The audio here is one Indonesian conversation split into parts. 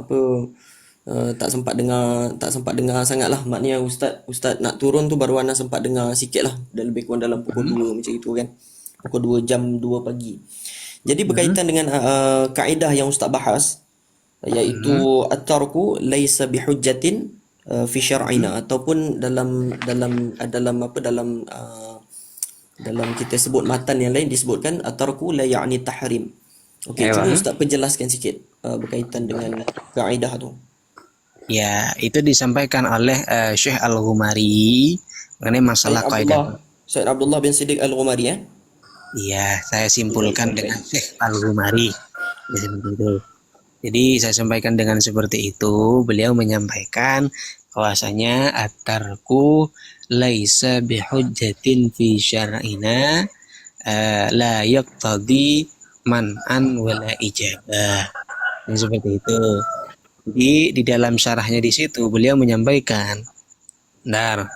apa tak sempat dengar sangat lah, maknanya ustaz nak turun tu baru Ana sempat dengar sikit lah, dan lebih kurang dalam pukul Hmm. 2 macam itu kan, pukul 2 jam 2 pagi. Jadi Hmm. berkaitan dengan kaedah yang ustaz bahas, Hmm. iaitu at-tarku laisa bihujjatin fi Hmm. syar'ina, ataupun dalam apa, dalam kita sebut matan yang lain disebutkan at-tarku la ya'ni tahrim. Okey, cuba Ewa. ustaz penjelaskan sikit berkaitan dengan kaedah tu. Ya, itu disampaikan oleh Syekh Al-Ghumari mengenai Said masalah kaidah. Abdullah Said Abdullah bin Siddiq Al-Ghumari, eh? Iya, saya Baik, simpulkan baik, baik. dengan Syekh Al-Ghumari. Ya, seperti itu. Jadi saya sampaikan dengan seperti itu, beliau menyampaikan bahwasanya at-tarku laisa bihujjatin fi syar'ina la yaqtadi man'an wala ijabah. Ini seperti itu. Jadi di dalam syarahnya di situ beliau menyampaikan, bentar,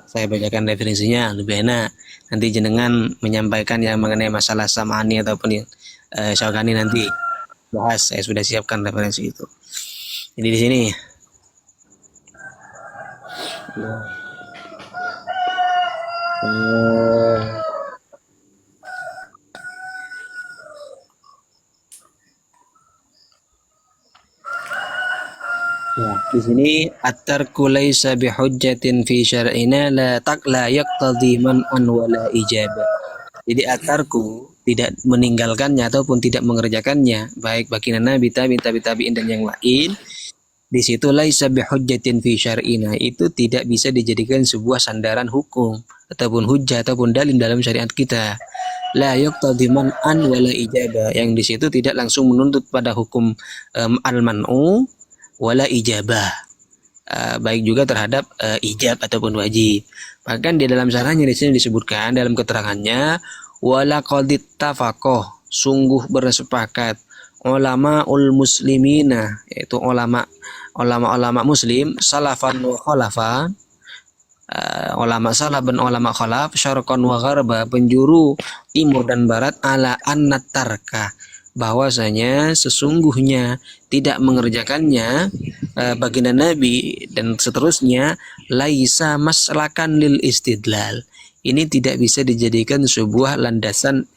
saya bacakan definisinya lebih enak. Nanti jenengan menyampaikan yang mengenai masalah samani ataupun syawkani nanti bahas. Saya sudah siapkan referensi itu. Jadi di sini, ya, di sini at-tarku laisa bihujjatin fi syar'ina la yaqtadi man'an wala ijabah. Jadi atarku tidak meninggalkannya ataupun tidak mengerjakannya baik baginda Nabi tabi'in dan yang lain, di situ laisa bihujjatin fi syar'ina, itu tidak bisa dijadikan sebuah sandaran hukum ataupun hujjah ataupun dalil dalam syariat kita. La yuqtadi man'an wala ijabah, yang di situ tidak langsung menuntut pada hukum al-man'u wala ijabah. Baik juga terhadap ijab ataupun wajib. Bahkan di dalam syarahnya di sini disebutkan dalam keterangannya, wala qadit tafakoh, sungguh bersepakat ulama ul muslimina, yaitu ulama muslim salafan wa khalafan, ulama salaf dan ulama khalaf, syarqan wa gharba, penjuru timur dan barat, ala annat tarka, bahwasanya sesungguhnya tidak mengerjakannya baginda Nabi dan seterusnya, laisa maslakan lil istidlal, ini tidak bisa dijadikan sebuah landasan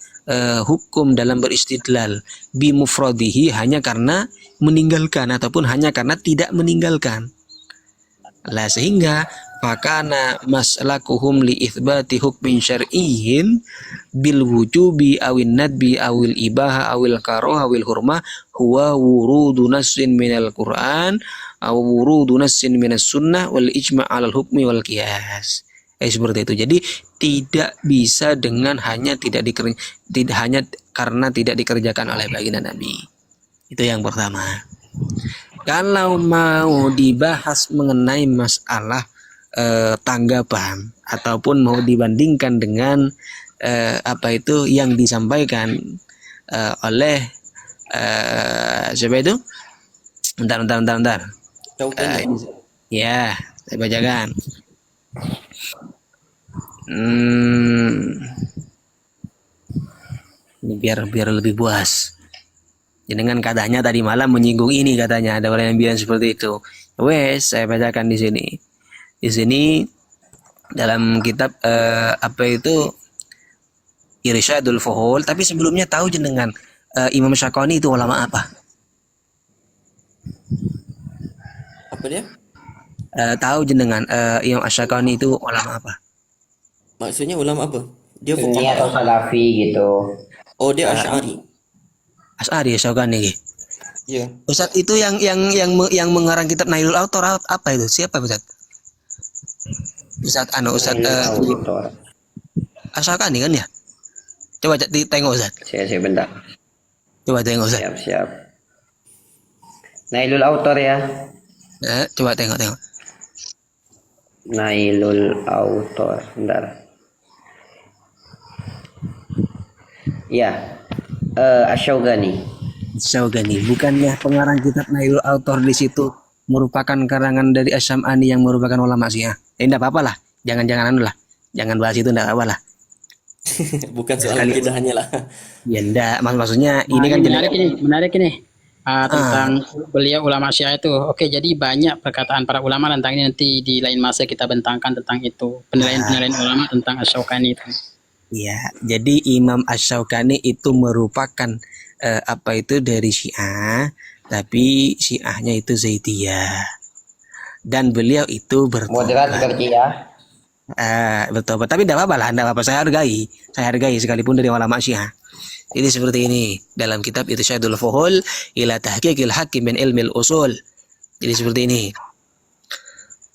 hukum dalam beristidlal bimufradihi, hanya karena meninggalkan ataupun hanya karena tidak meninggalkan. Lah sehingga fakana maslakuhum li itsbati hukmin syar'iyyin bil wujubi awin nadbi awil ibaha awil karoha awil hurmah huwa wurudu nassin minal Qur'an aw wurudu nassin minas sunnah wal ijma' alal hukmi wal qiyas. Seperti itu. Jadi tidak bisa dengan tidak hanya karena tidak dikerjakan oleh baginda Nabi. Itu yang pertama. Kalau mau dibahas mengenai masalah tanggapan ataupun mau dibandingkan dengan apa itu yang disampaikan oleh siapa itu? Bentar. Syaukani. Ya, saya bacakan. Hmm, ini biar lebih puas. Dengan katanya tadi malam menyinggung ini, katanya ada orang yang bilang seperti itu. Wes, saya bacakan di sini. Di sini dalam kitab apa itu Irsyadul Fuhul, tapi sebelumnya tahu jenengan Imam Syakoni itu ulama apa? Apa dia? Tahu jenengan Imam Syakoni itu ulama apa? Maksudnya ulama apa? Dia Sunni fuqaha. atau Salafi gitu. Oh, dia Uh, Asy'ari. As'ari Syakoni. Ya. Ustaz itu yang mengarang kitab Nailul Autor apa itu? Siapa Ustaz? Ustaz Nailul Autor. Asyakani kan ya? Coba tengok Ustaz. Saya bentar. Coba tengok Ustaz. Siap. Nailul Autor ya. Coba tengok. Nailul Autor. Bentar. Ya. Asy-Syaugani. Syaugani, bukannya pengarang kitab Nailul Autor di situ merupakan karangan dari Asy'am'ani yang merupakan ulama Syiah? Enggak apa-apa lah. Jangan lah. Jangan bahas itu, enggak apa-apa lah. Bukan soal Sekali. akidahnya lah. Ya enggak, maksudnya Nah, ini ini kan menarik ini. tentang beliau ulama Syiah itu. Oke, jadi banyak perkataan para ulama tentang ini, nanti di lain masa kita bentangkan tentang itu, penilaian-penilaian ulama tentang Asy-Syaukani itu. Ya, jadi Imam Asy-Syaukani itu merupakan apa itu dari Syiah, tapi Syiahnya itu Zaidiyah. Dan beliau itu Moderat bertobat. kerja ya. Bertobat, tapi tidak apa-apa lah, tidak apa-apa. Saya hargai sekalipun dari ulama Syiah. Jadi seperti ini dalam kitab Irsyadul Fuhul ila Tahqiqil Haqqi min Ilmil Usul. Jadi seperti ini.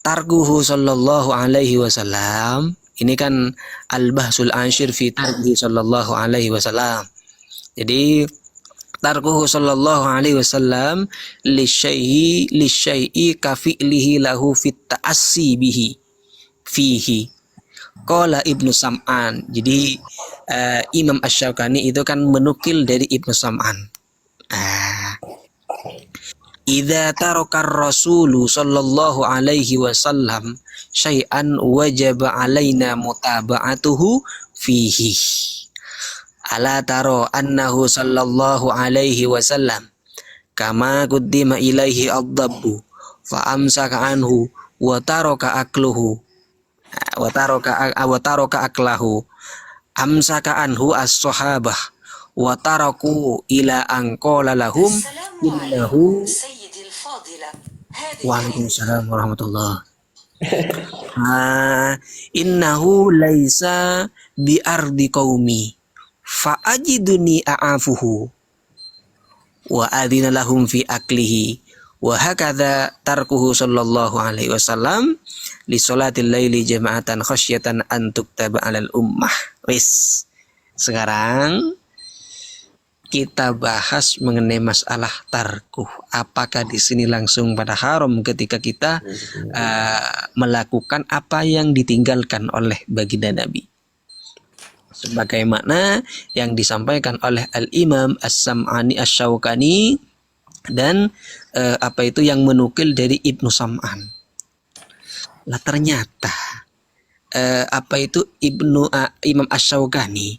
Tarkuhu sallallahu alaihi wasallam. Ini kan al-bahsul ansyir fi tarkihi sallallahu alaihi wasallam. Jadi tarkuhu sallallahu alaihi wasallam lisyai'i kafi'lihi lahu fit ta'assi bihi fihi. Qala Ibnu Sam'an. Jadi Imam Asy-Syaukani itu kan menukil dari Ibnu Sam'an. Idza taraka ar-rasulu sallallahu alaihi wasallam syai'an wajaba alaina mutaba'atuhu fihi. Ala taro annahu sallallahu alaihi wasallam kama qaddima ilaihi ad-dabbu fa amsaka anhu wa taraka akluhu wa taraka aklahu amsaka anhu as-sahabah wa taraku ila an qala lahum innahu. Waalaikumsalam warahmatullah. Innahu laisa bi ardi qaumi fa ajiduni a'afuhu wa adina lahum fi aklihi wa hakadha tarkuhu sallallahu alaihi wasallam li salatil laili jama'atan khasyatan an tuktaba 'alal ummah. Wis. Sekarang kita bahas mengenai masalah tarkuh. Apakah di sini langsung pada haram ketika kita melakukan apa yang ditinggalkan oleh baginda Nabi? Sebagaimana yang disampaikan oleh Al-Imam As-Sam'ani Asy-Syaukani dan apa itu yang menukil dari Ibnu Sam'an. Lah ternyata apa itu Imam Asy-Syaukani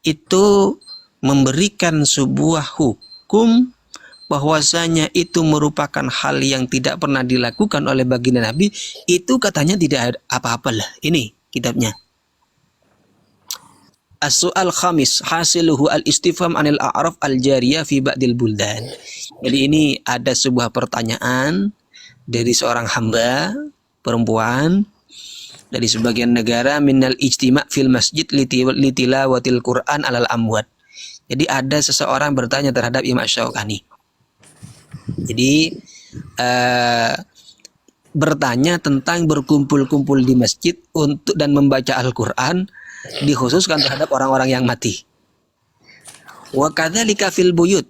itu memberikan sebuah hukum bahwasanya itu merupakan hal yang tidak pernah dilakukan oleh baginda Nabi. Itu katanya tidak ada apa-apa lah. Ini kitabnya. As-su'al khamis hasiluhu al-istifham anil a'raf al-jariyah fi ba'dil buldan. Jadi ini ada sebuah pertanyaan dari seorang hamba perempuan dari sebagian negara minal ijtima' fil masjid litilawatil Qur'an alal amwat. Jadi ada seseorang bertanya terhadap Imam Asy-Syaukani. Jadi bertanya tentang berkumpul-kumpul di masjid untuk dan membaca Al-Qur'an dikhususkan terhadap orang-orang yang mati. Wa kadzalika fil buyut.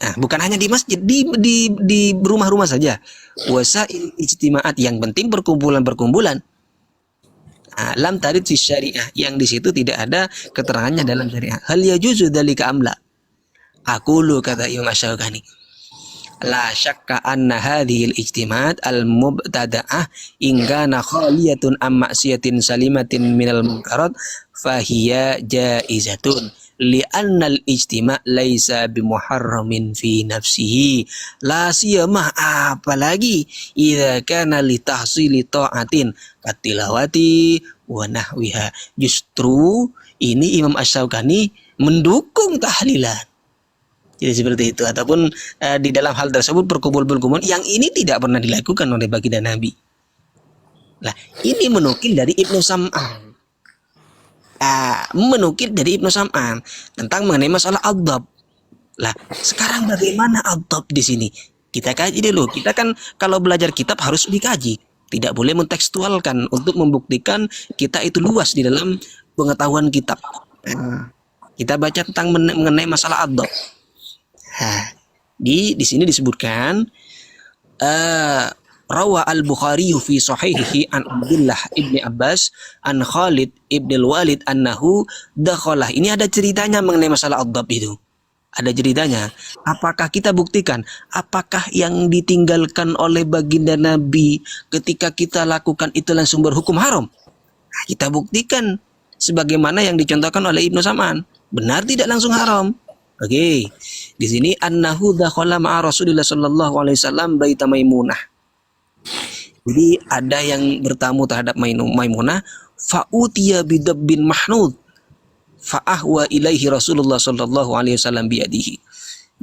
Nah, bukan hanya di masjid, di rumah-rumah saja. Wasail ijtima'at, yang penting perkumpulan-perkumpulan. Lam tarid fi syariah, yang di situ tidak ada keterangannya dalam syariah. Hal yajuzu dzalika amla? Aqulu, kata Imam Asy-Syaukani, la syakka anna hadhil ijtimaat al-mubtada'ah in kana khaliyatun am maksiyatin salimatin minal munkarat fahiya jaizatun li'anna al-ijtima' laisa bimuharramin fi nafsihi la siyama, apalagi idza kana li tahsili ta'atin katilawati wa nahwiha. Justru ini Imam Asy-Syaukani mendukung tahlilan. Jadi seperti itu, ataupun di dalam hal tersebut perkumpul-perkumpulan yang ini tidak pernah dilakukan oleh baginda Nabi. Nah, ini menukil dari Ibnu Sam'an. Menukil dari Ibnu Sam'an tentang mengenai masalah adab. Lah, sekarang bagaimana adab di sini? Kita kaji dulu. Kita kan kalau belajar kitab harus dikaji. Tidak boleh mentekstualkan untuk membuktikan kita itu luas di dalam pengetahuan kitab. Kita baca tentang mengenai masalah adab. Di sini disebutkan rawa al-Bukhari fi sahihihi an Abdullah ibni Abbas an Khalid ibn al-Walid annahu dakhalah. Ini ada ceritanya mengenai masalah adab itu. Ada ceritanya. Apakah kita buktikan apakah yang ditinggalkan oleh baginda Nabi ketika kita lakukan itu langsung berhukum haram? Nah, kita buktikan sebagaimana yang dicontohkan oleh Ibnu Sam'an. Benar tidak langsung haram. Oke. Di sini annahu dakhala ma'a Rasulillah sallallahu alaihi wasallam baita Maimunah. Jadi ada yang bertamu terhadap Maimunah, fa'utiya bidabbin mahnud fa'ahwa ilaihi Rasulullah sallallahu alaihi wasallam biyadihi.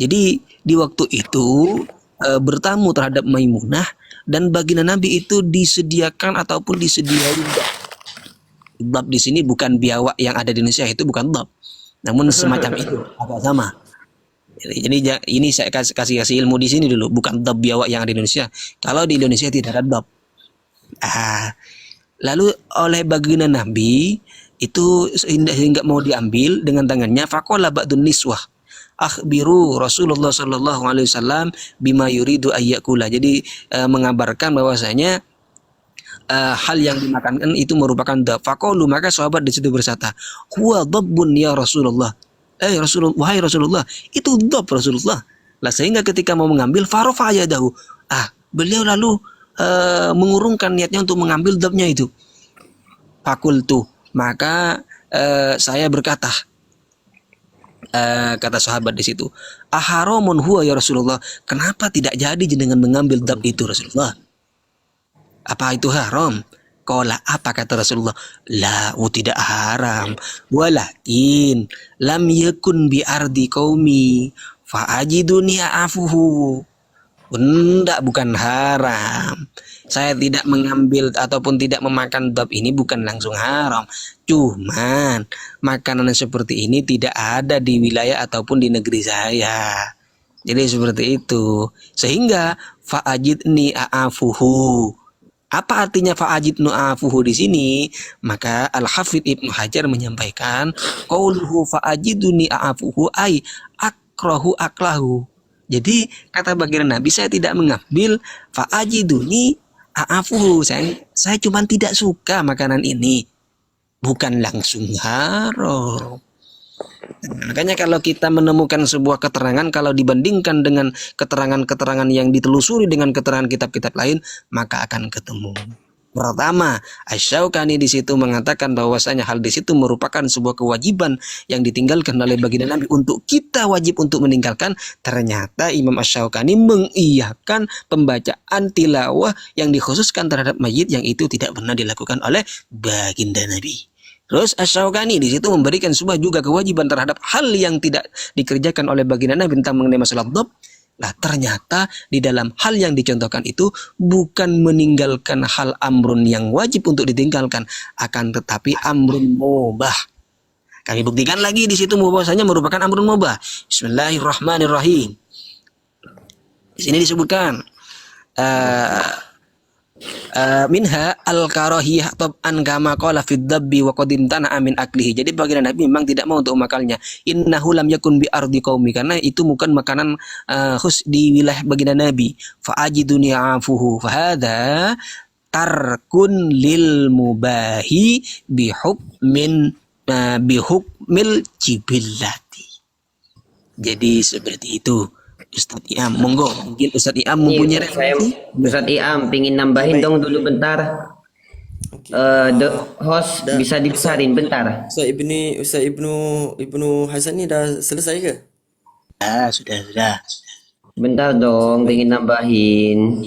Jadi di waktu itu bertamu terhadap Maimunah dan baginda Nabi itu disediakan ataupun disediakan dab. Dab di sini bukan biawak yang ada di Indonesia, itu bukan dab. Namun semacam itu, agak sama. Jadi ini saya kasih ilmu di sini dulu, bukan dab biawak yang ada di Indonesia. Kalau di Indonesia tidak ada dab. Lalu oleh baginda Nabi itu sehingga mau diambil dengan tangannya, faqala ba'dun niswah akhbiru Rasulullah sallallahu alaihi wasallam bima yuridu ayyakula. Jadi mengabarkan bahwasanya hal yang dimakankan itu merupakan dab. Faqalu, maka sahabat di situ bersata, huwa dabbun ya Rasulullah. Rasulullah, wahai Rasulullah, itu dab Rasulullah. Lah sehingga ketika mau mengambil farofa yadahu. Beliau lalu mengurungkan niatnya untuk mengambil dabnya itu. Fakultu, maka saya berkata, kata sahabat di situ, aharamun huwa ya Rasulullah, kenapa tidak jadi jenengan mengambil dab itu Rasulullah? Apa itu haram? Qala, apa kata Rasulullah? La, tidak haram. Walakin lam yakun bi ardi qaumi fa ajiduni afuhu. Bukan haram. Saya tidak mengambil ataupun tidak memakan dab ini bukan langsung haram. Cuman makanan seperti ini tidak ada di wilayah ataupun di negeri saya. Jadi seperti itu. Sehingga fa'ajidni a'afuhu. Apa artinya fa'ajidnu a'afuhu di sini? Maka Al-Hafidz Ibnu Hajar menyampaikan qauluhu fa'ajiduni a'afuhu ay akrahu aklahu. Jadi kata baginda Nabi, saya tidak mengambil fa'ajiduni a'afuhu. Saya cuma tidak suka makanan ini. Bukan langsung haram. Makanya kalau kita menemukan sebuah keterangan, kalau dibandingkan dengan keterangan-keterangan yang ditelusuri dengan keterangan kitab-kitab lain, maka akan ketemu. Pertama, Asy-Syaukani di situ mengatakan bahwasanya hal di situ merupakan sebuah kewajiban yang ditinggalkan oleh baginda Nabi untuk kita wajib untuk meninggalkan. Ternyata Imam Asy-Syaukani mengiyakan pembacaan tilawah yang dikhususkan terhadap mayit yang itu tidak pernah dilakukan oleh baginda Nabi. Terus Asy-Syaukani di situ memberikan sebuah juga kewajiban terhadap hal yang tidak dikerjakan oleh baginda Nabi tentang mengenai masalah dhab. Lah ternyata di dalam hal yang dicontohkan itu bukan meninggalkan hal amrun yang wajib untuk ditinggalkan, akan tetapi amrun mubah. Kami buktikan lagi di situ bahwasanya merupakan amrun mubah. Bismillahirrahmanirrahim. Di sini disebutkan minha al-karahiyah tab'an kama qala fid dabbi wa qad imtana'a min aklihi. Jadi baginda Nabi memang tidak mau untuk memakannya. Innahu lam yakun bi ardi qaumi, karena itu bukan makanan khus di wilayah baginda Nabi. Fa ajiduni afuhu fa hadza tarkun lil mubahi bi hukmil jibillati. Jadi seperti itu. Ustadz Iam, monggo. Mungkin Ustadz Iam mempunyai referensi. Ustadz Iam pingin nambahin dong dulu bentar. The host bisa dibesarin bentar. Ustaz Ibnu Hasan ni dah selesai ke? Sudah. Bentar dong, pingin nambahin.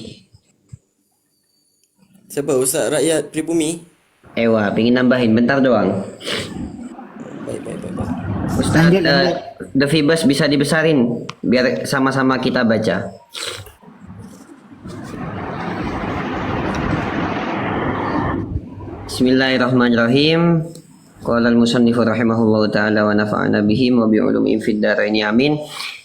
Siapa? Ustaz Rakyat Pribumi? Ewa, pingin nambahin bentar doang. Baik. Ustaz, The Fibas bisa dibesarin biar sama-sama kita baca. Bismillahirrahmanirrahim. Qala al-musannifu rahimahullahu taala wa nafa'ana bihi wa bi ulumihim fid dharain amin.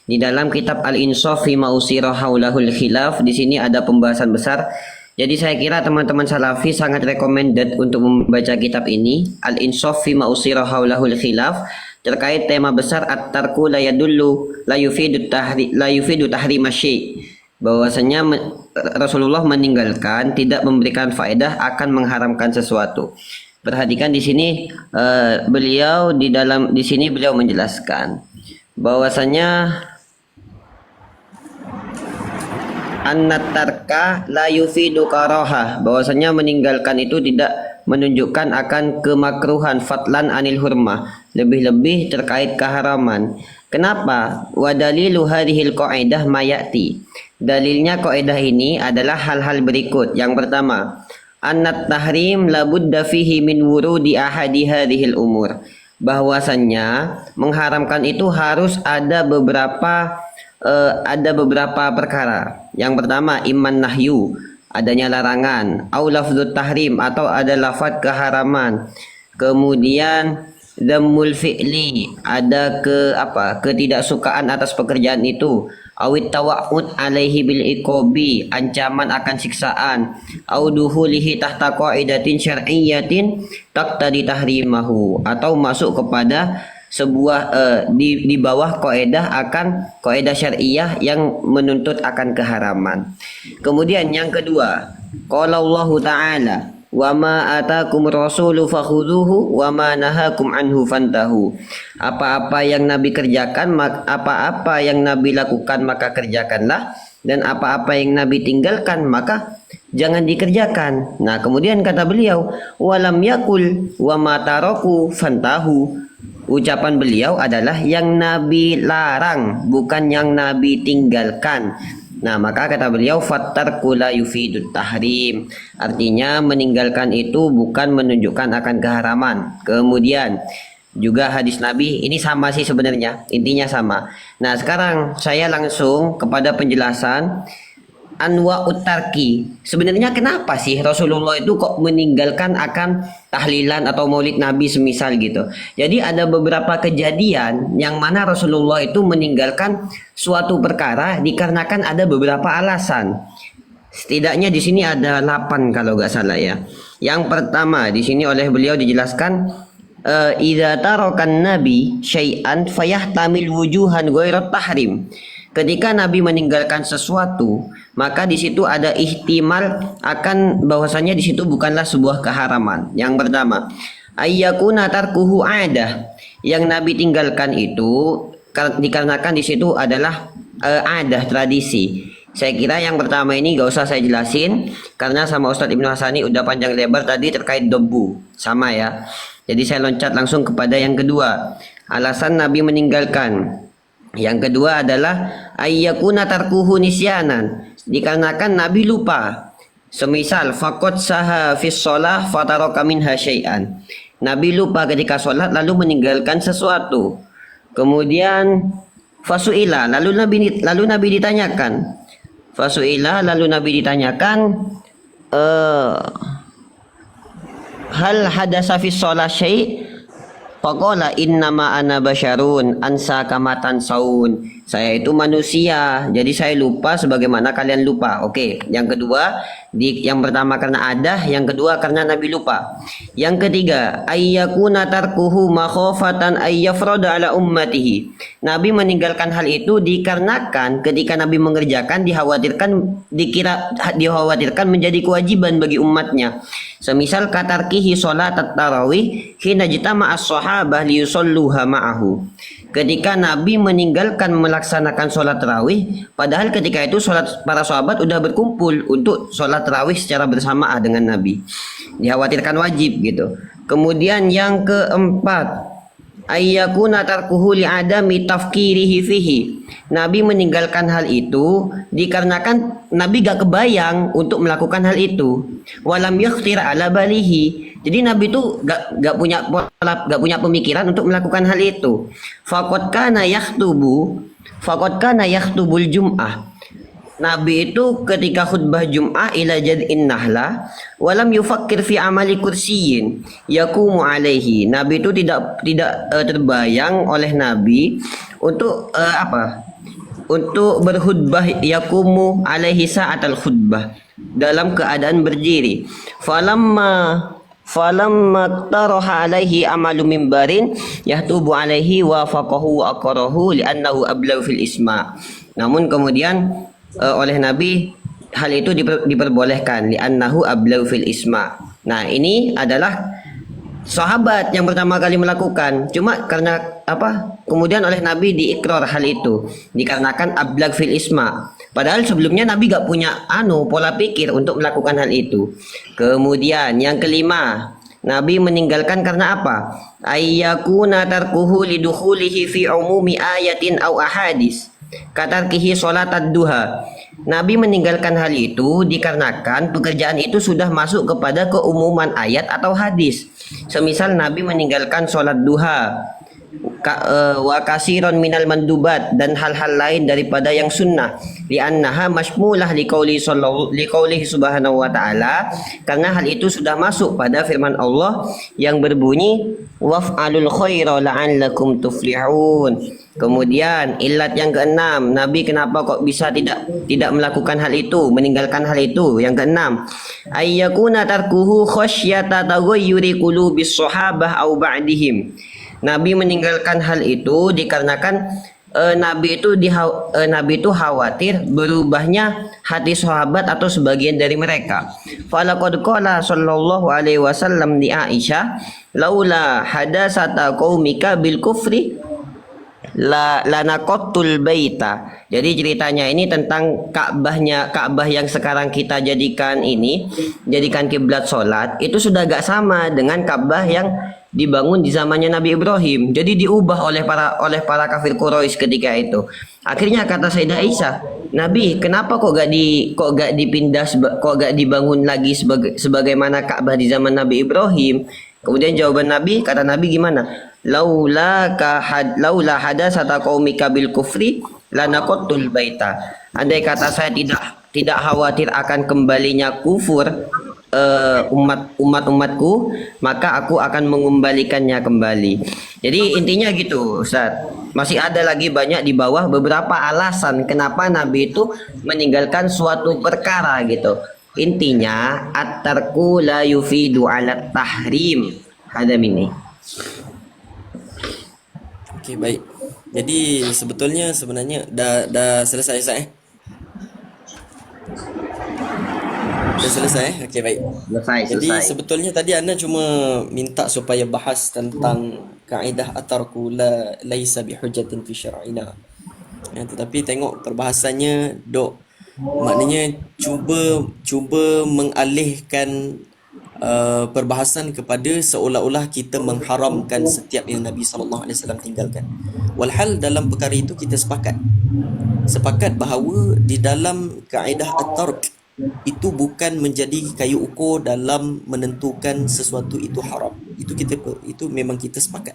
Di dalam kitab Al-Insaf fi ma usira haulahul khilaf, di sini ada pembahasan besar. Jadi saya kira teman-teman Salafi sangat recommended untuk membaca kitab ini, Al-Insaf fi ma usira haulahul khilaf, terkait tema besar at-tarku la yadullu la yufidu tahrim asy. Bahwasanya Rasulullah meninggalkan tidak memberikan faedah, akan mengharamkan sesuatu. Perhatikan di sini beliau menjelaskan bahwasanya An-tarka la yufidu karahah, bahwasanya meninggalkan itu tidak menunjukkan akan kemakruhan, fatlan anil hurmah, lebih-lebih terkait keharaman. Kenapa? Wa dalilu hadhil qaidah mayati. Dalilnya kaidah ini adalah hal-hal berikut. Yang pertama, annat tahrim la budda fihi min wurudi ahadi hadhil umur. Bahwasannya mengharamkan itu harus ada beberapa perkara. Yang pertama, iman nahyu, adanya larangan, au lafdzut tahrim, atau ada lafaz keharaman. Kemudian dhammul fi'li, ada ketidaksukaan atas pekerjaan itu, awit tawa'ud alaihi bil iqabi, ancaman akan siksaan, au duhulihi tahta qaidatin syar'iyyatin taqtadi tahrimahu, atau masuk kepada sebuah di bawah kaidah syariah yang menuntut akan keharaman. Kemudian yang kedua, qala Allah Ta'ala, wa ma atakum rasulu fakhudhuhu wa ma nahakum anhu fantahu. Apa-apa yang Nabi kerjakan, apa-apa yang Nabi lakukan maka kerjakanlah, dan apa-apa yang Nabi tinggalkan maka jangan dikerjakan. Nah, kemudian kata beliau, walam yakul wa ma taraku fantahu. Ucapan beliau adalah yang Nabi larang, bukan yang Nabi tinggalkan. Nah, maka kata beliau fattarku la yufidut tahrim. Artinya meninggalkan itu bukan menunjukkan akan keharaman. Kemudian juga hadis Nabi ini sama sih sebenarnya, intinya sama. Nah, sekarang saya langsung kepada penjelasan anwa'ut tarki. Sebenarnya kenapa sih Rasulullah itu kok meninggalkan akan tahlilan atau maulid Nabi semisal gitu. Jadi ada beberapa kejadian yang mana Rasulullah itu meninggalkan suatu perkara dikarenakan ada beberapa alasan. Setidaknya di sini ada 8 kalau nggak salah ya. Yang pertama di sini oleh beliau dijelaskan, idza tarakan nabi syai'an fayahtamil wujuhan ghairat tahrim. Ketika Nabi meninggalkan sesuatu, maka di situ ada ihtimal akan bahwasanya di situ bukanlah sebuah keharaman. Yang pertama, ayyakuna tarkuhu adah. Yang Nabi tinggalkan itu dikarenakan di situ adalah adah, tradisi. Saya kira yang pertama ini gak usah saya jelasin karena sama Ustadz Ibnu Hasani udah panjang lebar tadi terkait debu, sama ya. Jadi saya loncat langsung kepada yang kedua. Alasan Nabi meninggalkan. Yang kedua adalah ayyakuna tarkuhu nisyanan, dikarenakan Nabi lupa. Semisal faqad saha fis shalah fataraka minha syai'an. Nabi lupa ketika sholat lalu meninggalkan sesuatu. Kemudian fasuila, lalu Nabi ditanyakan. Fasuila, lalu Nabi ditanyakan, hal hadasa fis shalah syai'? Faqala innama ana basyarun ansa kamatan saun. Saya itu manusia, jadi saya lupa sebagaimana kalian lupa. Oke, yang kedua, yang pertama karena ada, yang kedua karena Nabi lupa. Yang ketiga, ayyakuna tarkuhu makhofatan ayyafrada ala ummatihi. Nabi meninggalkan hal itu dikarenakan ketika Nabi mengerjakan dikhawatirkan menjadi kewajiban bagi umatnya. Semisal katarkihi sholat tarawih hina jitama as-sahabah liyusalluha ma'ahu. Ketika Nabi meninggalkan melaksanakan sholat tarawih, padahal ketika itu para sahabat udah berkumpul untuk sholat tarawih secara bersamaan dengan Nabi. Dikhawatirkan wajib gitu. Kemudian yang keempat, ayyakuna tarkuhu li'adami tafkirihi fihi. Nabi meninggalkan hal itu dikarenakan Nabi gak kebayang untuk melakukan hal itu. Walam yakhtir ala balihi. Jadi Nabi itu gak punya pemikiran untuk melakukan hal itu. Faqad kana yakhtubul jum'ah. Nabi itu ketika khutbah Jum'ah ila jad'in nahla walam yufakkir fi amali kursiyin yakumu alaihi. Nabi itu tidak terbayang oleh Nabi untuk untuk berkhutbah yakumu alaihi sa'atal khutbah, dalam keadaan berdiri. Falamma taraha alaihi amalu mimbarin yahtubu alaihi wa faqahu wa aqarahu li'annahu ablaw fil isma. Namun kemudian oleh Nabi hal itu diperbolehkan li'annahu ablaw fil isma. Nah, ini adalah sahabat yang pertama kali melakukan. Cuma karena apa? Kemudian oleh Nabi diikrar hal itu dikarenakan ablag fil isma. Padahal sebelumnya Nabi gak punya pola pikir untuk melakukan hal itu. Kemudian yang kelima, Nabi meninggalkan karena apa? Ayyakuna tarkuhu lidukhulihi fi umumi ayatin au ahadis. Katarkihi sholat ad-duha. Nabi meninggalkan hal itu dikarenakan pekerjaan itu sudah masuk kepada keumuman ayat atau hadis. Semisal Nabi meninggalkan sholat duha, wa kasiron minal mandubat, dan hal-hal lain daripada yang sunnah, li'annaha mashmulah liqaulihi subhanahu wa ta'ala, karena hal itu sudah masuk pada firman Allah yang berbunyi waf'alul khaira la'allakum tuflihun. Kemudian ilat yang keenam, Nabi kenapa kok bisa tidak melakukan hal itu, meninggalkan hal itu. Yang keenam, ayyakuna tarkuhu khasyata taghayyuri qulubis sahabah au ba'dihim. Nabi meninggalkan hal itu dikarenakan Nabi itu khawatir berubahnya hati sahabat atau sebagian dari mereka. Falaqad qala sallallahu alaihi wasallam li Aisyah, laula hadasata qaumika bil kufri la lanaqatul baita. Jadi ceritanya ini tentang Ka'bah yang sekarang kita jadikan kiblat salat, itu sudah gak sama dengan Ka'bah yang dibangun di zamannya Nabi Ibrahim. Jadi diubah oleh para kafir Quraisy ketika itu. Akhirnya kata Sayyidah Aisyah, Nabi, kenapa kok gak dibangun lagi sebagaimana Ka'bah di zaman Nabi Ibrahim? Kemudian jawaban Nabi, kata Nabi gimana? Laula hadasata qaumika bil kufri lanaqatul baita. Andai kata saya tidak khawatir akan kembalinya kufur umatku, maka aku akan mengembalikannya kembali. Jadi intinya gitu, Ustaz. Masih ada lagi banyak di bawah beberapa alasan kenapa Nabi itu meninggalkan suatu perkara gitu. Intinya at-tarku la yufidu 'ala tahrim. Ada ini. Okey, baik. Jadi sebenarnya dah selesai Ustaz Dah selesai. Okey, baik. Jadi Selesai. sebetulnya tadi anda cuma minta supaya bahas tentang kaedah at-tarku laisa bihujjatin fi syar'ina. Ya, tetapi tengok perbahasannya maknanya cuba mengalihkan perbahasan kepada seolah-olah kita mengharamkan setiap yang Nabi SAW tinggalkan. Walhal dalam perkara itu kita sepakat bahawa di dalam kaedah at-tark itu bukan menjadi kayu ukur dalam menentukan sesuatu itu haram. Itu memang kita sepakat.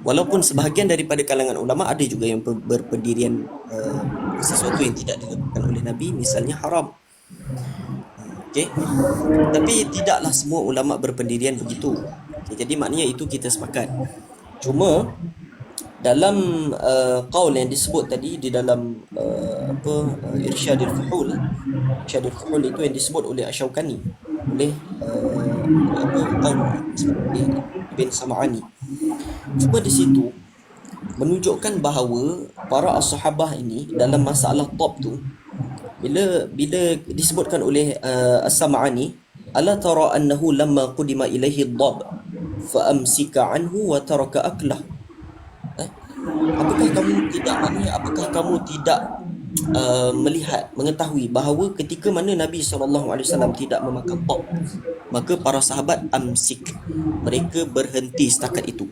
Walaupun sebahagian daripada kalangan ulama ada juga yang berpendirian sesuatu yang tidak dilakukan oleh Nabi misalnya haram. Okey. Tapi tidaklah semua ulama berpendirian begitu. Okay, jadi maknanya itu kita sepakat. Cuma dalam qaul yang disebut tadi di dalam Irsyadul Fuhul itu yang disebut oleh Asy-Syaukani, oleh Ibn Sam'ani. Cuba di situ menunjukkan bahawa para as-sahabah ini dalam masalah top tu, bila disebutkan oleh As-Sam'ani, ala tara annahu lamma qudima ilaihi ad-dab fa amsika anhu wa taraka aklah. Apakah kamu tidak mengetahui bahawa ketika mana Nabi SAW tidak memakan top, maka para sahabat amsik, mereka berhenti setakat itu.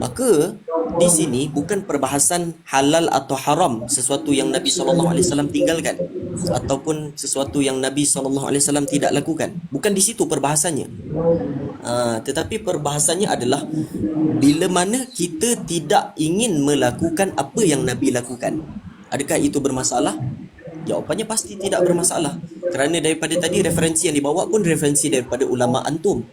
Maka di sini bukan perbahasan halal atau haram sesuatu yang Nabi SAW tinggalkan ataupun sesuatu yang Nabi SAW tidak lakukan. Bukan di situ perbahasannya. Tetapi perbahasannya adalah bila mana kita tidak ingin melakukan apa yang Nabi lakukan. Adakah itu bermasalah? Jawapannya pasti tidak bermasalah. Kerana daripada tadi referensi yang dibawa pun referensi daripada ulama antum.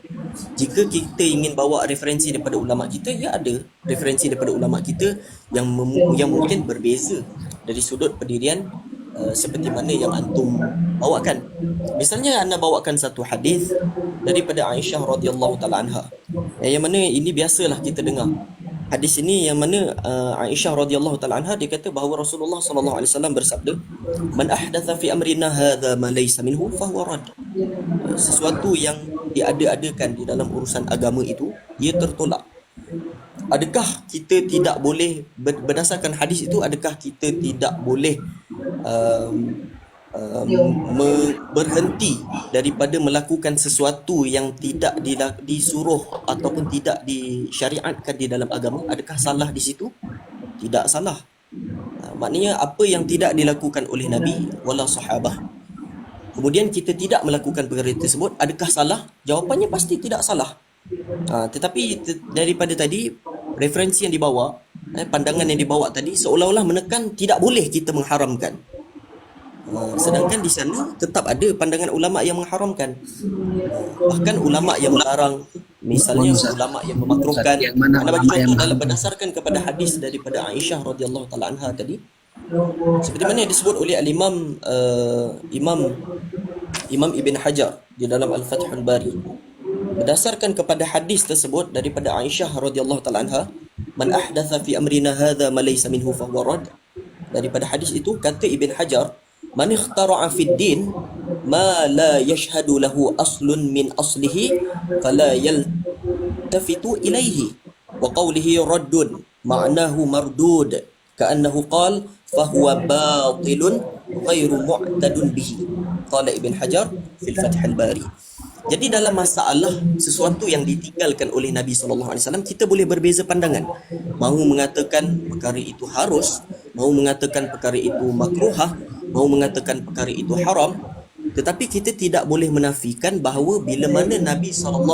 Jika kita ingin bawa referensi daripada ulama kita, ya ada referensi daripada ulama kita yang mungkin berbeza dari sudut pendirian seperti mana yang antum bawakan. Misalnya anda bawakan satu hadis daripada Aisyah radhiyallahu taala anha, yang mana ini biasalah kita dengar. Hadis ini yang mana Aisyah radhiyallahu taala anha dia kata bahawa Rasulullah sallallahu alaihi wasallam bersabda, "Man ahdatha fi amrina hadha ma laysa minhu fahuwa rad." Sesuatu yang diada-adakan di dalam urusan agama itu ia tertolak. Adakah kita tidak boleh berdasarkan hadis itu, adakah kita tidak boleh um, berhenti daripada melakukan sesuatu yang tidak disuruh ataupun tidak disyariatkan di dalam agama? Adakah salah di situ? Tidak salah. Maknanya apa yang tidak dilakukan oleh Nabi wala sahabah, kemudian kita tidak melakukan perkara tersebut, adakah salah? Jawapannya pasti tidak salah. Tetapi daripada tadi referensi yang dibawa, pandangan yang dibawa tadi seolah-olah menekan tidak boleh kita mengharamkan. Sedangkan di sana tetap ada pandangan ulama yang mengharamkan. Bahkan ulama yang melarang, misalnya ulama yang memakruhkan. Yang mana Mana bagi ulama yang contoh dalam berdasarkan kepada hadis daripada Aisyah radhiyallahu taala anha tadi, seperti mana yang disebut oleh al-Imam Imam Ibn Hajar di dalam Al-Fathul Bari. Berdasarkan kepada hadis tersebut daripada Aisyah radhiyallahu taala anha, "Man ahdatha fi amrina hadha ma laysa minhu fahuwa rad." Daripada hadis itu kata Ibn Hajar, "Man ikhtara'a fid din ma la yashhadu lahu aslun min aslihi fala yaltafitu ilaihi wa qawlihi raddun ma'nahu mardud ka'annahu qala fahuwa batilun ghairu mu'tadun bihi." Qala Ibn Hajar fil Fathul Bari. Jadi dalam masalah sesuatu yang ditinggalkan oleh Nabi SAW, kita boleh berbeza pandangan. Mahu mengatakan perkara itu harus, mahu mengatakan perkara itu makruhah, mahu mengatakan perkara itu haram. Tetapi kita tidak boleh menafikan bahawa bila mana Nabi SAW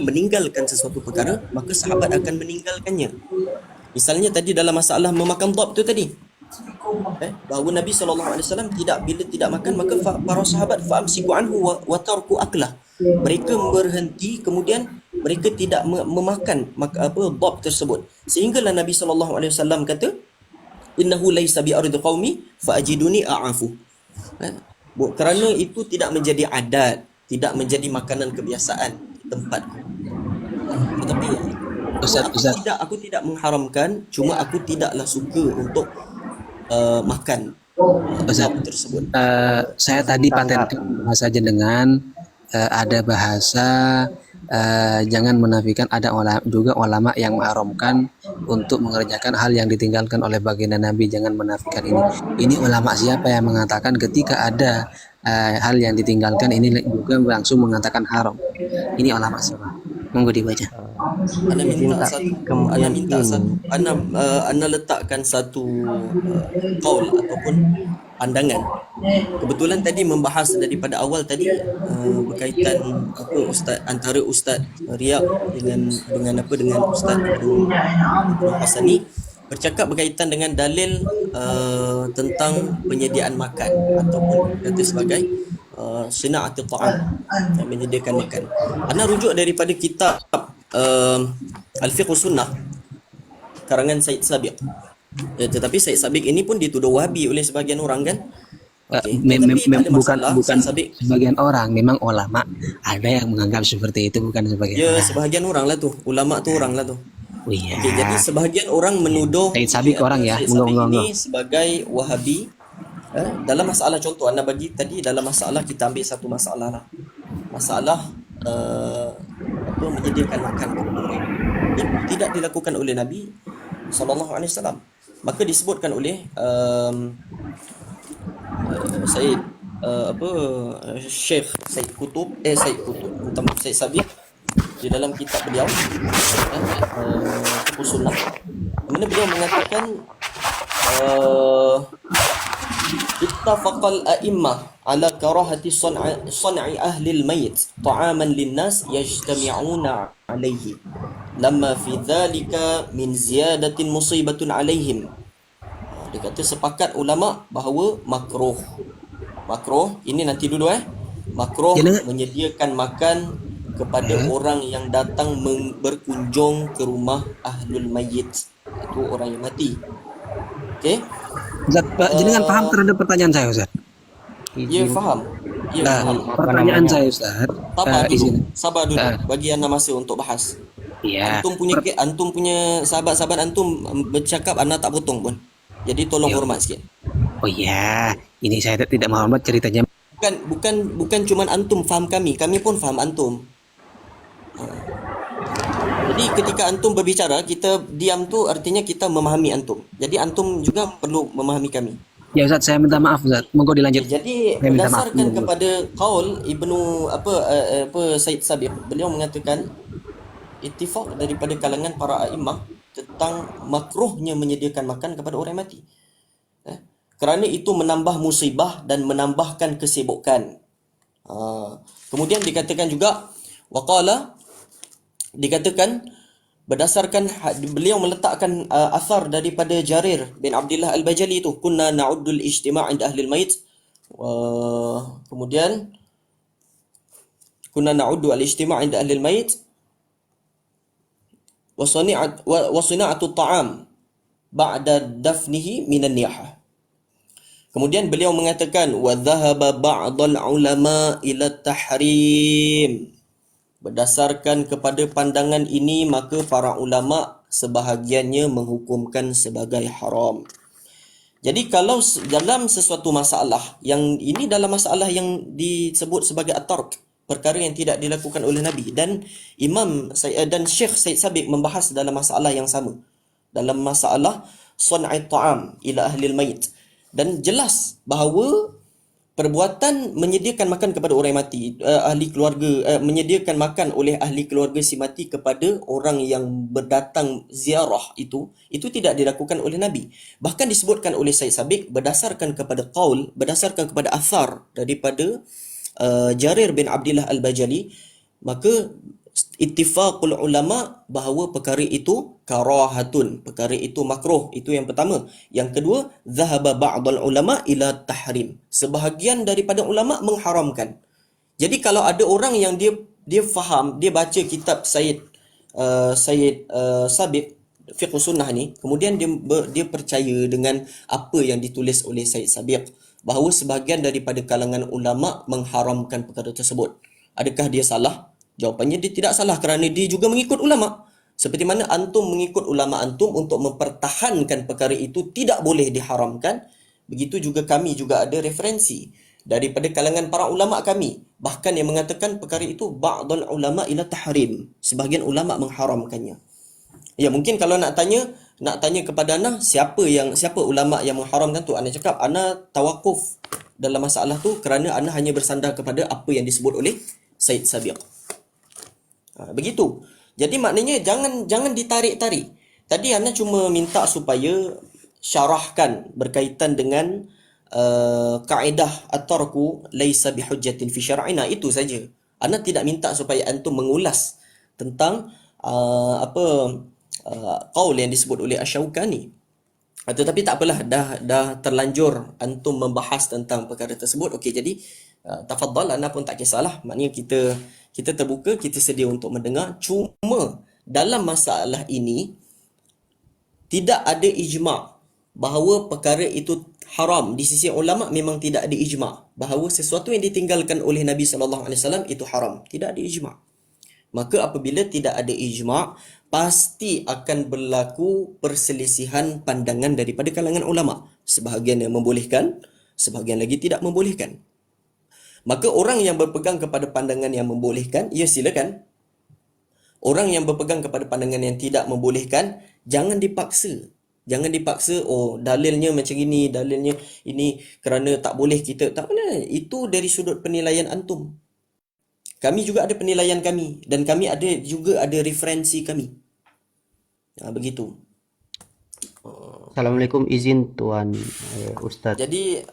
meninggalkan sesuatu perkara, maka sahabat akan meninggalkannya. Misalnya tadi dalam masalah memakan dhab tu tadi, bahawa Nabi SAW tidak, bila tidak makan maka para sahabat fa'amsiku anhu wa tarku aklah. Mereka berhenti, kemudian mereka tidak memakan dhab tersebut. Sehinggalah Nabi SAW kata, "Innahu laysa bi ardi qaumi fa'ajiduni a'afu." Kerana itu tidak menjadi adat, tidak menjadi makanan kebiasaan di tempatku. Tetapi Ustaz, aku tidak mengharamkan, cuma aku tidaklah suka untuk makan Ustaz, dhab tersebut. saya tadi patenkan bahasa jenengan, ada bahasa jangan menafikan, ada juga ulama yang mengharamkan untuk mengerjakan hal yang ditinggalkan oleh baginda Nabi. Jangan menafikan ini. Ini ulama siapa yang mengatakan ketika ada hal yang ditinggalkan ini juga langsung mengatakan haram? Ini ulama siapa? Monggo dibaca. Ana letakkan satu qaul ataupun pandangan. Kebetulan tadi membahas daripada awal tadi berkaitan ustaz, antara Ustaz Riyak dengan Ustaz Abdul Hasani bercakap berkaitan dengan dalil tentang penyediaan makan ataupun kata sebagai sina'atul ta'am, menyediakan makan. Ana rujuk daripada kitab Al-Fiqh Sunnah karangan Said Sabiq. Tetapi Said Sabiq ini pun dituduh Wahabi oleh sebahagian orang kan. Bukan sebagian orang, memang ulama ada yang menganggap seperti itu, bukan sebagian orang. Sebahagian orang lah tu, ulama tu orang lah tu. Oh iya. Jadi sebahagian orang menuduh Said Sabiq orang ya, Said Sabiq ini sebagai Wahabi. Dalam masalah, contoh anda bagi tadi, dalam masalah kita ambil satu masalah lah, masalah menyediakan makan kepada orang, tidak dilakukan oleh Nabi SAW. Maka disebutkan oleh Syekh Said Qutb, Said Sabiq di dalam kitab beliau Usulah, mana beliau mengatakan ittafaqal a'immah ala karahati san'i ahli al-mayt ta'aman lin-nas yajtami'una alayhi lamma fi dhalika min ziyadatin musibatun alaihim. Dia kata sepakat ulama bahawa makruh ini nanti dulu makruh menyediakan makan kepada orang yang datang berkunjung ke rumah ahlul mayyit, itu orang yang mati. Okey. Ustaz, jenengan paham terhadap pertanyaan saya, Ustaz? Ya izin faham. Ya Nah, faham. pertanyaan saya Ustaz, izin. Sabar dulu. Ah, Bagi anda masa untuk bahas. iya. Antum punya sahabat-sahabat antum bercakap anda tak potong pun. Jadi tolong Ya. hormat sikit. Oh iya, ini saya tidak menghormat ceritanya. Bukan cuman antum faham kami pun faham antum. Jadi ketika antum berbicara, kita diam tu artinya kita memahami antum. Jadi antum juga perlu memahami kami. Ya Ustaz, saya minta maaf Ustaz. Monggo dilanjut. Jadi Saya minta maaf. berdasarkan kepada qaul Ibnu Said Sabiq, beliau mengatakan ittifaq daripada kalangan para a'immah tentang makruhnya menyediakan makan kepada orang mati. Kerana itu menambah musibah dan menambahkan kesibukan. Kemudian dikatakan juga waqala, dikatakan berdasarkan beliau meletakkan asar daripada Jarir bin Abdullah Al-Bajali itu, kunna na'uddul ijtima' 'inda ahli al-mayt. Kemudian kunna na'uddu al-ijtima' 'inda ahli al-mayt wa sana'atu at-ta'am ba'da dafnihi min an-niyahah. Kemudian beliau mengatakan wa dhahaba ba'dul ulama ila tahrim. Berdasarkan kepada pandangan ini, maka para ulama sebahagiannya menghukumkan sebagai haram. Jadi kalau dalam sesuatu masalah, yang ini dalam masalah yang disebut sebagai at-tark, perkara yang tidak dilakukan oleh Nabi, dan dan Syekh Said Sabiq membahas dalam masalah yang sama, dalam masalah sun'at ta'am ila ahli al-mayt, dan jelas bahawa perbuatan menyediakan makan kepada orang mati, ahli keluarga, menyediakan makan oleh ahli keluarga si mati kepada orang yang berdatang ziarah itu tidak dilakukan oleh Nabi. Bahkan disebutkan oleh Said Sabiq berdasarkan kepada qaul, berdasarkan kepada athar daripada Jarir bin Abdullah Al-Bajali, maka ittifaqul ulama bahawa perkara itu karahatun, perkara itu makruh. Itu yang pertama. Yang kedua, zahaba ba'dul ulama ila tahrim, sebahagian daripada ulama mengharamkan. Jadi kalau ada orang yang dia faham, dia baca kitab Said Sabiq fiqh sunnah ni, kemudian dia percaya dengan apa yang ditulis oleh Said Sabiq, bahawa sebahagian daripada kalangan ulama mengharamkan perkara tersebut. Adakah dia salah? Jawapannya dia tidak salah, kerana dia juga mengikut ulama. Seperti mana antum mengikut ulama antum untuk mempertahankan perkara itu tidak boleh diharamkan, begitu juga kami juga ada referensi daripada kalangan para ulama kami, bahkan yang mengatakan perkara itu ba'dul ulama ila tahrim, sebahagian ulama mengharamkannya. Ya, mungkin kalau nak tanya kepada ana siapa ulama yang mengharamkan tu, ana cakap ana tawakuf dalam masalah tu kerana ana hanya bersandar kepada apa yang disebut oleh Said Sabiq. Begitu. Jadi maknanya jangan ditarik-tarik. Tadi ana cuma minta supaya syarahkan berkaitan dengan kaedah at-tarku laisa bihujjatin fi syar'ina, itu saja. Ana tidak minta supaya antum mengulas tentang qaul yang disebut oleh Asy-Syaukani. Tetapi tak apalah, dah terlanjur antum membahas tentang perkara tersebut. Okey, jadi tafadhal, ana pun tak kisahlah. Maknanya kita terbuka, kita sedia untuk mendengar. Cuma dalam masalah ini tidak ada ijma' bahawa perkara itu haram. Di sisi ulama memang tidak ada ijma' bahawa sesuatu yang ditinggalkan oleh Nabi SAW itu haram. Tidak ada ijma'. Maka apabila tidak ada ijma', pasti akan berlaku perselisihan pandangan daripada kalangan ulama. Sebahagian yang membolehkan, sebahagian lagi tidak membolehkan. Maka orang yang berpegang kepada pandangan yang membolehkan, ya silakan. Orang yang berpegang kepada pandangan yang tidak membolehkan, jangan dipaksa. Jangan dipaksa, oh dalilnya macam ini, dalilnya ini kerana tak boleh kita. Tak boleh. Itu dari sudut penilaian antum. Kami juga ada penilaian kami, dan kami juga ada referensi kami. Begitu. Assalamualaikum, izin Tuan Ustadz. Jadi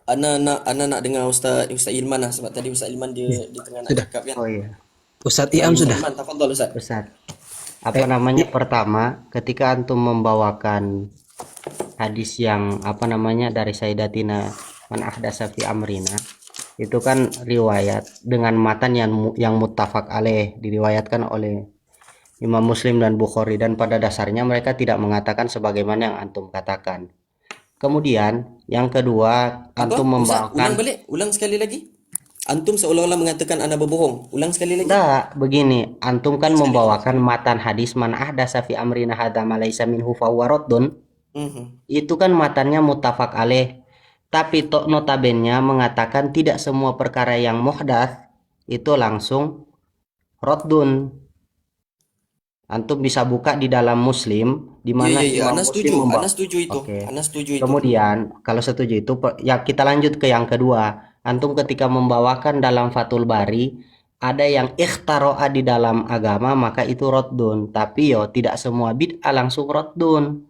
Ana nak dengar Ustaz Ilman lah, sebab tadi Ustaz Ilman dia tengah nak cakap kan. Oh iya, Ustadz Iam sudah. Ilman, tafadhal Ustaz. Ustadz. Pertama, ketika antum membawakan hadis yang dari Sayyidatina man ahdasa fi amrina, itu kan riwayat dengan matan yang muttafaq alaih, diriwayatkan oleh Imam Muslim dan Bukhari, dan pada dasarnya mereka tidak mengatakan sebagaimana yang antum katakan. Kemudian yang kedua, Apa? antum Ustaz, ulang membawakan. balik. Ulang sekali lagi. Antum seolah-olah mengatakan ana berbohong. Ulang sekali lagi. Enggak, begini, antum kan Ulang sekali lagi. membawakan matan hadis man ahdasa fi amrina hadza ma laysa minhu fahuwa raddun. Mhm. Itu kan matannya muttafaq alaih. Tapi tok notabennya mengatakan tidak semua perkara yang muhdats itu langsung raddun. Antum bisa buka di dalam Muslim di Iya, mana iya, iya. Imam Ana Muslim setuju. membawa. Ana setuju itu. Oke. Ana setuju itu. Kemudian kalau setuju itu ya kita lanjut ke yang kedua. Antum ketika membawakan dalam Fathul Bari ada yang ikhtaro'a di dalam agama maka itu raddun. Tapi yo tidak semua bid'ah langsung raddun.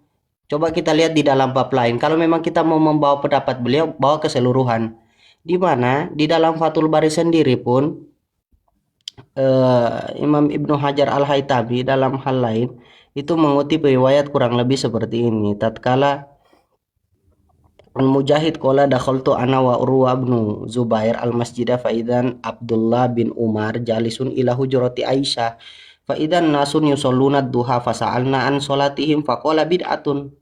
Coba kita lihat di dalam bab lain. Kalau memang kita mau membawa pendapat beliau, bawa keseluruhan. Di mana di dalam Fathul Bari sendiri pun Imam Ibnu Hajar Al-Haytami dalam hal lain itu mengutip riwayat kurang lebih seperti ini. Tatkala An Mujahid qala dakhaltu ana wa Urwa bin Zubair al-masjida fa idzan Abdullah bin Umar jalisun ila hujrati Aisyah fa idzan nasun yusalluna duha fa sa'alna an salatihim fa qala bid'atun.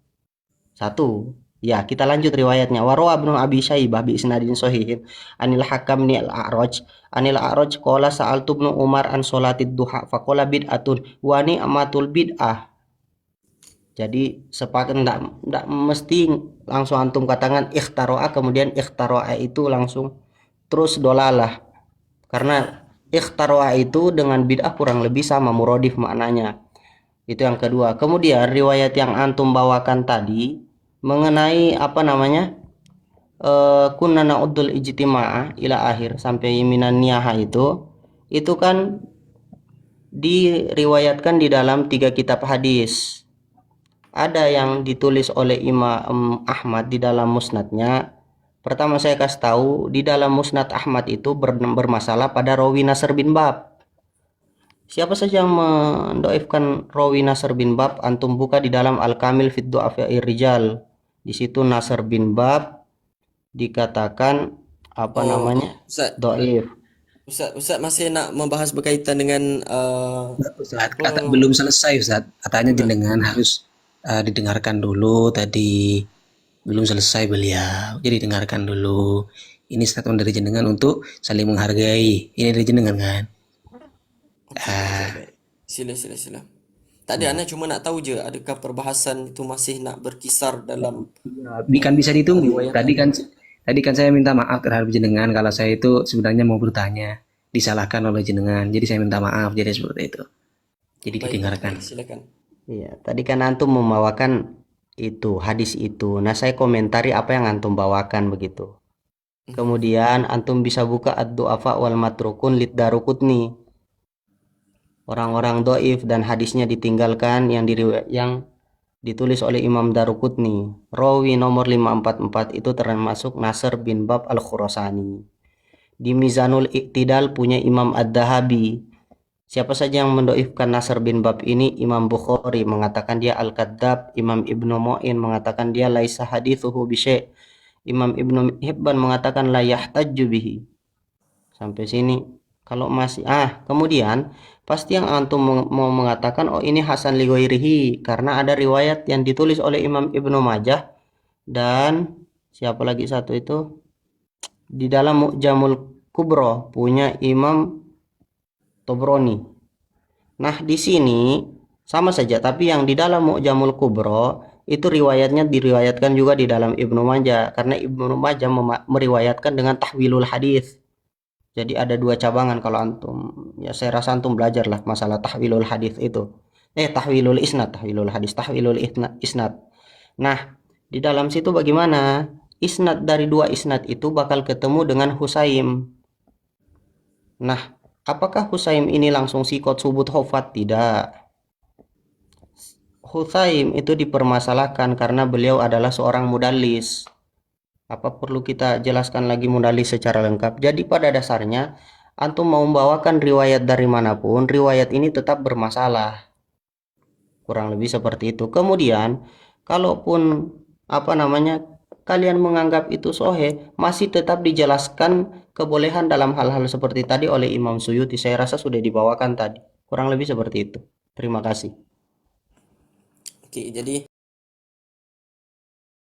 Satu. Ya, kita lanjut riwayatnya. Warwa ibnu Abi Syaibah bi isnadin sahihin anil Hakam ni al-A'raj anil A'raj qala sa'altu ibnu Umar an salatid duha fa qala bid'atun wa ni amatul bid'ah. Jadi sepakat enggak mesti langsung antum katakan ikhtaro'a kemudian ikhtaro'a itu langsung terus dolalah. Karena ikhtaro'a itu dengan bid'ah kurang lebih sama muradif maknanya. Itu yang kedua. Kemudian riwayat yang antum bawakan tadi mengenai apa namanya? Kunna na'uddul ijtima'ah ila akhir sampai minan niyaha itu kan diriwayatkan di dalam 3 kitab hadis. Ada yang ditulis oleh Imam Ahmad di dalam musnadnya. Pertama saya kasih tahu di dalam musnad Ahmad itu bermasalah pada rawi Nasr bin Bab. Siapa saja yang mendoifkan rawi Nasr bin Bab, antum buka di dalam Al-Kamil Fid Du'afa'ir Rijal. Di situ Nasr bin Bab dikatakan apa Oh, namanya? Ustaz, Doif. Ustaz masih nak membahas berkaitan dengan Ustaz, apa? belum selesai Ustaz. Katanya jenengan harus didengarkan dulu tadi. Belum selesai beliau. Jadi dengarkan dulu. Ini statement dari jenengan untuk saling menghargai. Ini dari jenengan kan? Baik. Sila. Tadi ana cuma nak tahu je adakah perbahasan itu masih nak berkisar dalam Kan bisa ditunggu. Tadi kan saya minta maaf terhadap jenengan kalau saya itu sebenarnya mau bertanya, disalahkan oleh jenengan. Jadi saya minta maaf jadi seperti itu. Jadi didengarkan. silakan. Iya, tadi kan antum membawakan itu hadis itu. Nah, saya komentari apa yang antum bawakan begitu. Kemudian antum bisa buka ad-du'afa wal matrukun lid Daruqutni. Orang-orang doif dan hadisnya ditinggalkan yang ditulis oleh Imam Daruqutni. Rawi nomor 544 itu termasuk Nasr bin Bab Al-Khurasani. Di Mizanul Iqtidal punya Imam Ad-Dahabi. Siapa saja yang mendoifkan Nasr bin Bab ini? Imam Bukhari mengatakan dia Al-Kadzab, Imam Ibnu Mu'in mengatakan dia laisa hadithuhu bisyai', Imam Ibnu Hibban mengatakan la yahtajju bihi. Sampai sini kalau masih kemudian pasti yang antum mau mengatakan oh ini hasan li ghairihi karena ada riwayat yang ditulis oleh Imam Ibnu Majah dan siapa lagi satu itu di dalam Mu'jamul Kubra punya Imam Tobroni. Nah, di sini sama saja tapi yang di dalam Mu'jamul Kubra itu riwayatnya diriwayatkan juga di dalam Ibnu Majah karena Ibnu Majah meriwayatkan dengan tahwilul hadis. Jadi ada 2 cabangan kalau antum ya saya rasa antum belajarlah masalah tahwilul hadis itu. Tahwilul hadis, tahwilul isnad. Nah, di dalam situ bagaimana? Isnad dari 2 isnad itu bakal ketemu dengan Husaim. Nah, apakah Husaim ini langsung sikot subut hofat? Tidak. Husaim itu dipermasalahkan karena beliau adalah seorang mudallis. Apa perlu kita jelaskan lagi mudallis secara lengkap? Jadi pada dasarnya antum mau membawakan riwayat dari manapun, riwayat ini tetap bermasalah. Kurang lebih seperti itu. Kemudian, kalaupun kalian menganggap itu sahih, masih tetap dijelaskan kebolehan dalam hal-hal seperti tadi oleh Imam Suyuti. Saya rasa sudah dibawakan tadi. Kurang lebih seperti itu. Terima kasih. Oke, jadi